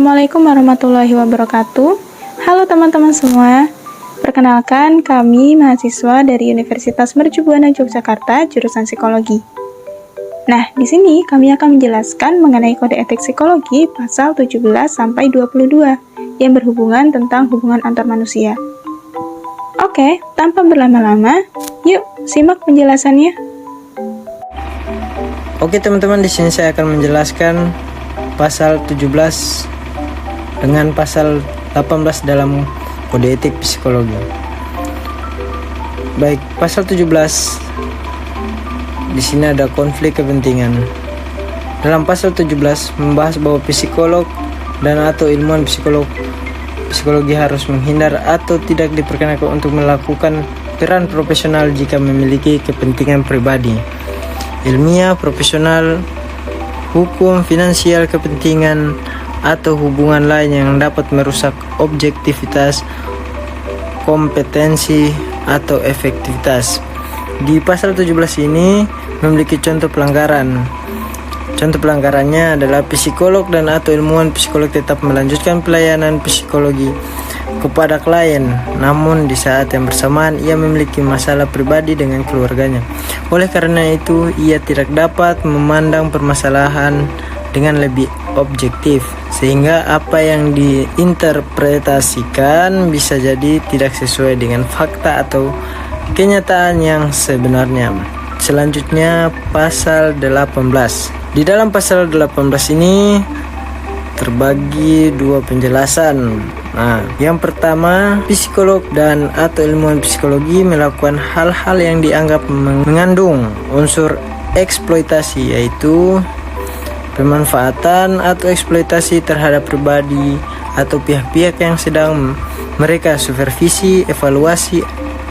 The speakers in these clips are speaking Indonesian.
Assalamualaikum warahmatullahi wabarakatuh. Halo teman-teman semua. Perkenalkan, kami mahasiswa dari Universitas Mercu Buana Yogyakarta, jurusan Psikologi. Nah, di sini kami akan menjelaskan mengenai kode etik psikologi pasal 17 sampai 22 yang berhubungan tentang hubungan antar manusia. Oke, tanpa berlama-lama, yuk simak penjelasannya. Oke teman-teman, di sini saya akan menjelaskan pasal 17 dengan pasal 18 dalam kode etik psikologi. Baik, pasal 17 di sini ada konflik kepentingan. Dalam pasal 17 membahas bahwa psikolog dan atau ilmuwan psikologi harus menghindar atau tidak diperkenankan untuk melakukan peran profesional jika memiliki kepentingan pribadi, ilmiah, profesional, hukum, finansial, kepentingan, atau hubungan lain yang dapat merusak objektivitas, kompetensi, atau efektivitas. Di pasal 17 ini memiliki contoh pelanggaran. Contoh pelanggarannya adalah psikolog dan atau ilmuwan psikolog tetap melanjutkan pelayanan psikologi kepada klien, namun di saat yang bersamaan ia memiliki masalah pribadi dengan keluarganya. Oleh karena itu, ia tidak dapat memandang permasalahan dengan lebih objektif, sehingga apa yang diinterpretasikan bisa jadi tidak sesuai dengan fakta atau kenyataan yang sebenarnya. Selanjutnya, pasal 18. Di dalam pasal 18 ini terbagi dua penjelasan. Nah, yang pertama, psikolog dan atau ilmuwan psikologi melakukan hal-hal yang dianggap mengandung unsur eksploitasi, yaitu pemanfaatan atau eksploitasi terhadap pribadi atau pihak-pihak yang sedang mereka supervisi, evaluasi,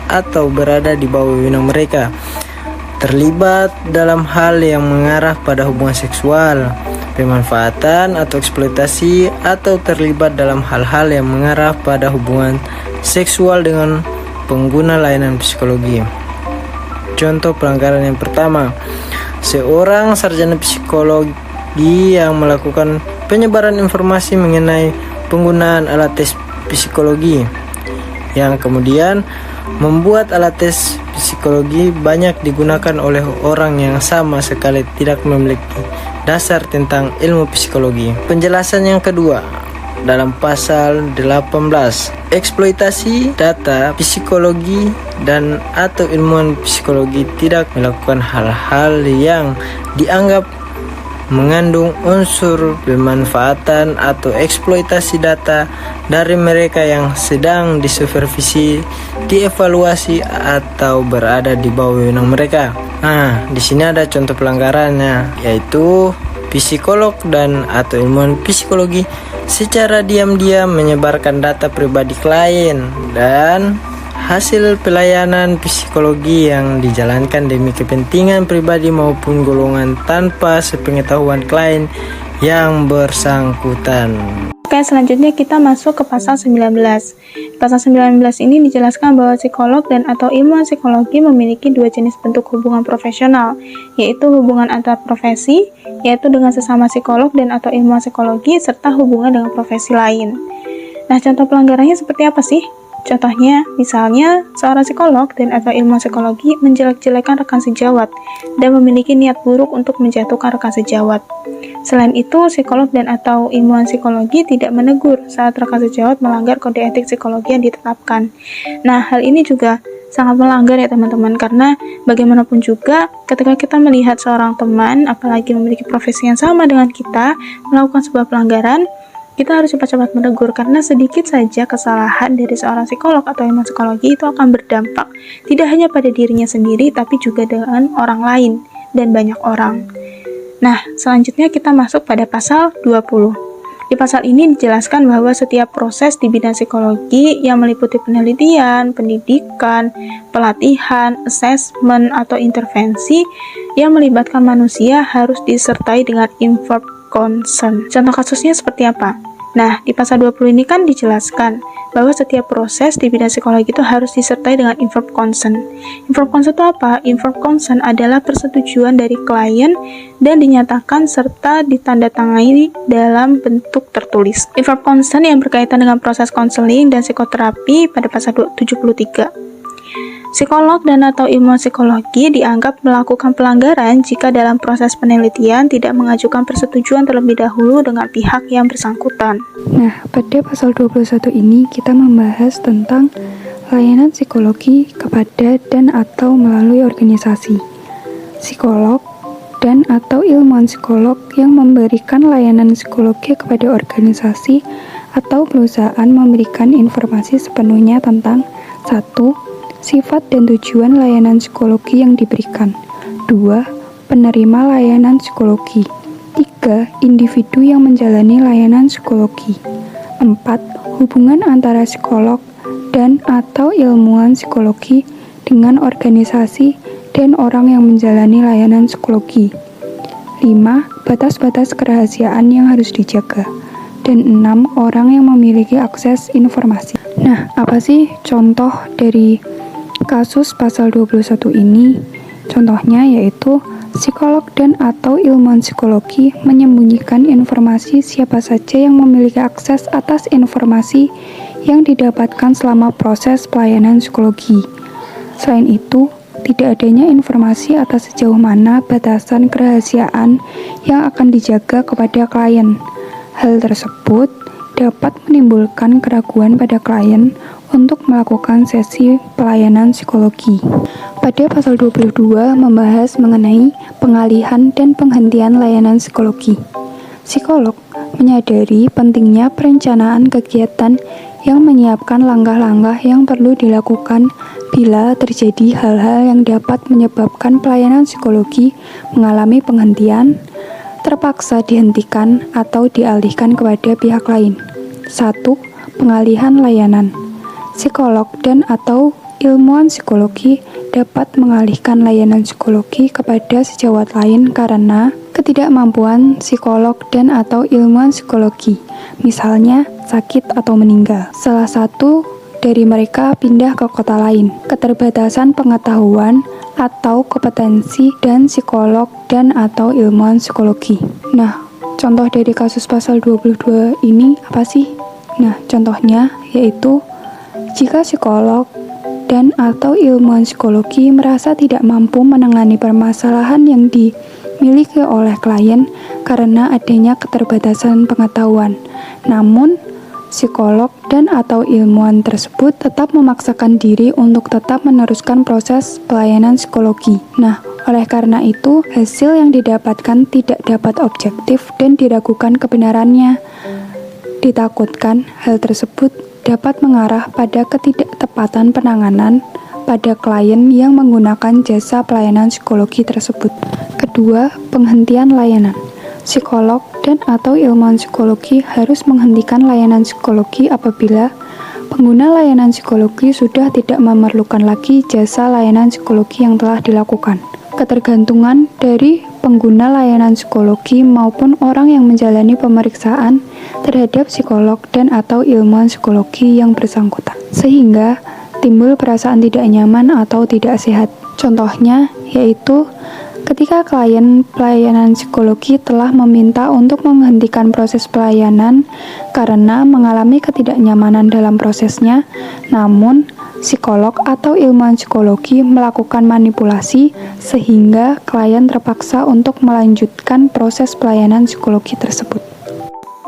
atau berada di bawah wewenang mereka, terlibat dalam hal yang mengarah pada hubungan seksual, pemanfaatan atau eksploitasi, atau terlibat dalam hal-hal yang mengarah pada hubungan seksual dengan pengguna layanan psikologi. Contoh pelanggaran yang pertama, seorang sarjana psikologi yang melakukan penyebaran informasi mengenai penggunaan alat tes psikologi, yang kemudian membuat alat tes psikologi banyak digunakan oleh orang yang sama sekali tidak memiliki dasar tentang ilmu psikologi. Penjelasan yang kedua, dalam pasal 18, eksploitasi data psikologi dan atau ilmuwan psikologi tidak melakukan hal-hal yang dianggap mengandung unsur pemanfaatan atau eksploitasi data dari mereka yang sedang disupervisi, dievaluasi, atau berada di bawah wewenang mereka. Nah, di sini ada contoh pelanggarannya, yaitu psikolog dan atau ilmuwan psikologi secara diam-diam menyebarkan data pribadi klien dan hasil pelayanan psikologi yang dijalankan demi kepentingan pribadi maupun golongan tanpa sepengetahuan klien yang bersangkutan. Oke, selanjutnya kita masuk ke pasal 19. Pasal 19 ini dijelaskan bahwa psikolog dan atau ilmuwan psikologi memiliki dua jenis bentuk hubungan profesional, yaitu hubungan antar profesi, yaitu dengan sesama psikolog dan atau ilmuwan psikologi, serta hubungan dengan profesi lain. Nah, contoh pelanggarannya seperti apa sih? Contohnya, misalnya seorang psikolog dan atau ilmuwan psikologi menjelek-jelekan rekan sejawat dan memiliki niat buruk untuk menjatuhkan rekan sejawat. Selain itu, psikolog dan atau ilmuwan psikologi tidak menegur saat rekan sejawat melanggar kode etik psikologi yang ditetapkan. Nah, hal ini juga sangat melanggar ya teman-teman, karena bagaimanapun juga ketika kita melihat seorang teman, apalagi memiliki profesi yang sama dengan kita, melakukan sebuah pelanggaran, kita harus cepat-cepat menegur, karena sedikit saja kesalahan dari seorang psikolog atau ilmuwan psikologi itu akan berdampak tidak hanya pada dirinya sendiri, tapi juga dengan orang lain dan banyak orang. Nah, selanjutnya kita masuk pada pasal 20. Di pasal ini dijelaskan bahwa setiap proses di bidang psikologi yang meliputi penelitian, pendidikan, pelatihan, asesmen, atau intervensi yang melibatkan manusia harus disertai dengan informed consent. Contoh kasusnya seperti apa? Nah, di pasal 20 ini kan dijelaskan bahwa setiap proses di bidang psikologi itu harus disertai dengan informed consent. Informed consent itu apa? Informed consent adalah persetujuan dari klien dan dinyatakan serta ditandatangani dalam bentuk tertulis. Informed consent yang berkaitan dengan proses konseling dan psikoterapi pada pasal 73. Psikolog dan atau ilmuwan psikologi dianggap melakukan pelanggaran jika dalam proses penelitian tidak mengajukan persetujuan terlebih dahulu dengan pihak yang bersangkutan. Nah, pada pasal 21 ini kita membahas tentang layanan psikologi kepada dan atau melalui organisasi. Psikolog dan atau ilmuwan psikolog yang memberikan layanan psikologi kepada organisasi atau perusahaan memberikan informasi sepenuhnya tentang 1. Sifat dan tujuan layanan psikologi yang diberikan. 2. Penerima layanan psikologi. 3. Individu yang menjalani layanan psikologi. 4. Hubungan antara psikolog dan atau ilmuwan psikologi dengan organisasi dan orang yang menjalani layanan psikologi. 5. Batas-batas kerahasiaan yang harus dijaga. Dan 6. Orang yang memiliki akses informasi. Nah, apa sih contoh dari kasus pasal 21 ini? Contohnya yaitu psikolog dan atau ilmuwan psikologi menyembunyikan informasi siapa saja yang memiliki akses atas informasi yang didapatkan selama proses pelayanan psikologi. Selain itu, tidak adanya informasi atas sejauh mana batasan kerahasiaan yang akan dijaga kepada klien. Hal tersebut dapat menimbulkan keraguan pada klien untuk melakukan sesi pelayanan psikologi. Pada pasal 22 membahas mengenai pengalihan dan penghentian layanan psikologi. Psikolog menyadari pentingnya perencanaan kegiatan yang menyiapkan langkah-langkah yang perlu dilakukan bila terjadi hal-hal yang dapat menyebabkan pelayanan psikologi mengalami penghentian, terpaksa dihentikan atau dialihkan kepada pihak lain. 1. Pengalihan layanan. Psikolog dan atau ilmuwan psikologi dapat mengalihkan layanan psikologi kepada sejawat lain karena ketidakmampuan psikolog dan atau ilmuwan psikologi, misalnya sakit atau meninggal. Salah satu dari mereka pindah ke kota lain, keterbatasan pengetahuan atau kompetensi dan psikolog dan atau ilmuwan psikologi. Nah, contoh dari kasus pasal 22 ini apa sih? Nah, contohnya yaitu jika psikolog dan atau ilmuwan psikologi merasa tidak mampu menangani permasalahan yang dimiliki oleh klien karena adanya keterbatasan pengetahuan. Namun, psikolog dan atau ilmuwan tersebut tetap memaksakan diri untuk tetap meneruskan proses pelayanan psikologi. Nah, oleh karena itu, hasil yang didapatkan tidak dapat objektif dan diragukan kebenarannya. Ditakutkan hal tersebut dapat mengarah pada ketidaktepatan penanganan pada klien yang menggunakan jasa pelayanan psikologi tersebut. Kedua, penghentian layanan. Psikolog dan atau ilmuwan psikologi harus menghentikan layanan psikologi apabila pengguna layanan psikologi sudah tidak memerlukan lagi jasa layanan psikologi yang telah dilakukan. Ketergantungan dari pengguna layanan psikologi maupun orang yang menjalani pemeriksaan terhadap psikolog dan atau ilmuwan psikologi yang bersangkutan, sehingga timbul perasaan tidak nyaman atau tidak sehat. Contohnya yaitu ketika klien pelayanan psikologi telah meminta untuk menghentikan proses pelayanan karena mengalami ketidaknyamanan dalam prosesnya, namun psikolog atau ilmuwan psikologi melakukan manipulasi sehingga klien terpaksa untuk melanjutkan proses pelayanan psikologi tersebut.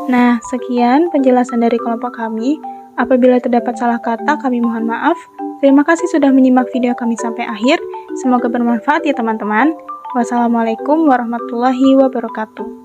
Nah, sekian penjelasan dari kelompok kami. Apabila terdapat salah kata, kami mohon maaf. Terima kasih sudah menyimak video kami sampai akhir. Semoga bermanfaat ya teman-teman. Wassalamualaikum warahmatullahi wabarakatuh.